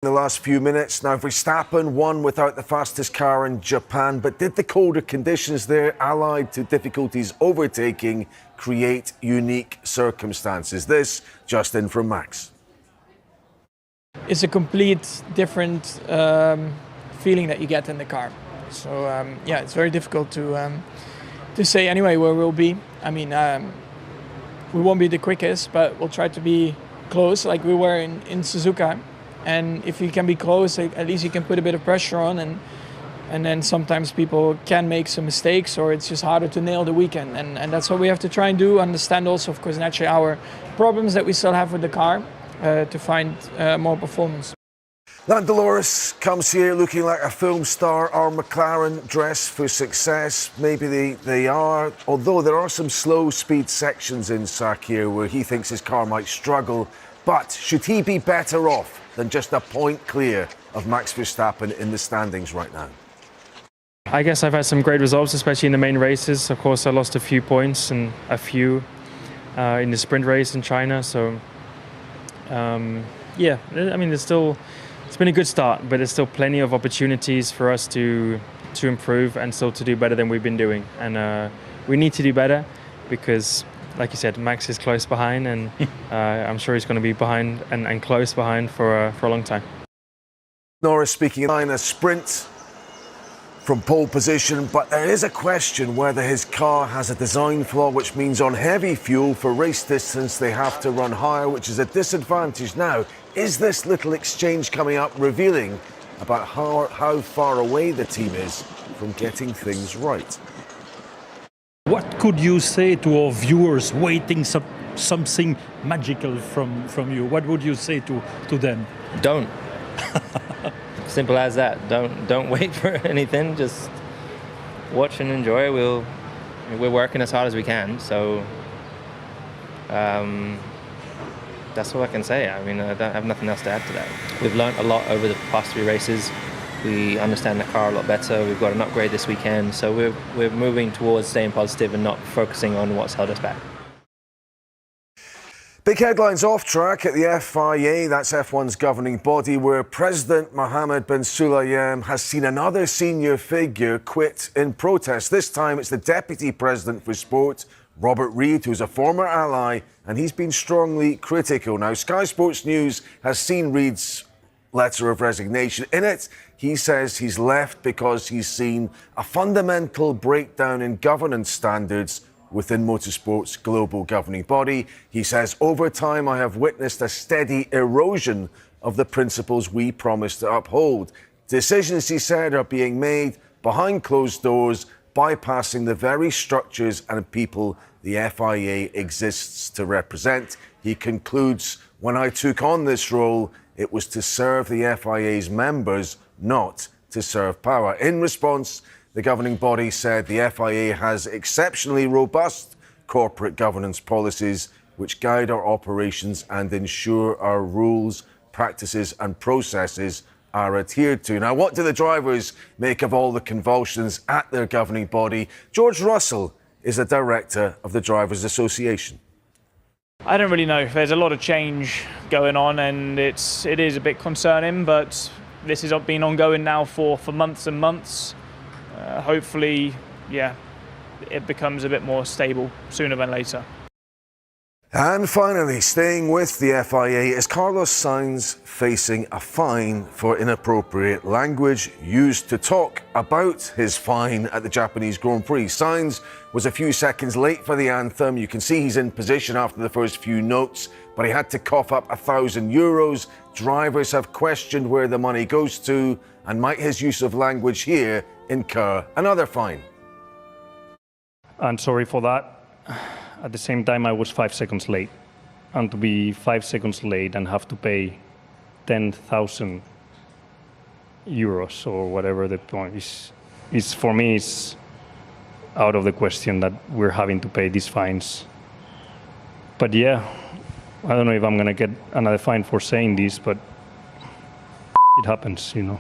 In the last few minutes. Now, Verstappen won without the fastest car in Japan, but did the colder conditions there, allied to difficulties overtaking, create unique circumstances? This just in from Max. It's a complete different feeling that you get in the car. So yeah, it's very difficult to say anyway where we'll be. I mean, we won't be the quickest, but we'll try to be close like we were in Suzuka. And if you can be close, at least you can put a bit of pressure on, and then sometimes people can make some mistakes, or it's just harder to nail the weekend. And that's what we have to try and do. Understand also, of course, naturally our problems that we still have with the car to find more performance. Lando Norris comes here looking like a film star. Our McLaren dressed for success. Maybe they are, although there are some slow speed sections in Sakir where he thinks his car might struggle. But should he be better off than just a point clear of Max Verstappen in the standings right now? I guess I've had some great results, especially in the main races. Of course, I lost a few points and a few in the sprint race in China. So, yeah, I mean, it's been a good start, but there's still plenty of opportunities for us to improve and still to do better than we've been doing. And we need to do better because, like you said, Max is close behind, and I'm sure he's going to be behind and close behind for a long time. Norris speaking in a sprint from pole position, but there is a question whether his car has a design flaw, which means on heavy fuel for race distance they have to run higher, which is a disadvantage. Now, is this little exchange coming up revealing about how far away the team is from getting things right? What could you say to our viewers waiting something magical from you? What would you say to them? Don't. Simple as that. Don't wait for anything. Just watch and enjoy. We're working as hard as we can. So that's all I can say. I mean, I don't have nothing else to add to that. We've learned a lot over the past 3 races. We understand the car a lot better. We've got an upgrade this weekend, so we're moving towards staying positive and not focusing on what's held us back. Big headlines off track at the FIA, that's F1's governing body, where President Mohammed bin Sulayem has seen another senior figure quit in protest. This time it's the Deputy President for Sport, Robert Reid, who's a former ally, and he's been strongly critical. Now, Sky Sports News has seen Reid's letter of resignation. In it, he says he's left because he's seen a fundamental breakdown in governance standards within motorsport's global governing body. He says, over time, I have witnessed a steady erosion of the principles we promised to uphold. Decisions, he said, are being made behind closed doors, bypassing the very structures and people the FIA exists to represent. He concludes, when I took on this role, it was to serve the FIA's members, not to serve power. In response, the governing body said the FIA has exceptionally robust corporate governance policies which guide our operations and ensure our rules, practices and processes are adhered to. Now, what do the drivers make of all the convulsions at their governing body? George Russell is the director of the Drivers' Association. I don't really know. There's a lot of change going on, and it is a bit concerning, but this has been ongoing now for months and months. Hopefully, yeah, it becomes a bit more stable sooner than later. And finally, staying with the FIA, is Carlos Sainz facing a fine for inappropriate language used to talk about his fine at the Japanese Grand Prix. Sainz was a few seconds late for the anthem. You can see he's in position after the first few notes, but he had to cough up €1,000. Drivers have questioned where the money goes to, and might his use of language here incur another fine? I'm sorry for that. At the same time, I was 5 seconds late. And to be 5 seconds late and have to pay €10,000 or whatever the point is for me, it's out of the question that we're having to pay these fines. But yeah, I don't know if I'm going to get another fine for saying this, but it happens, you know.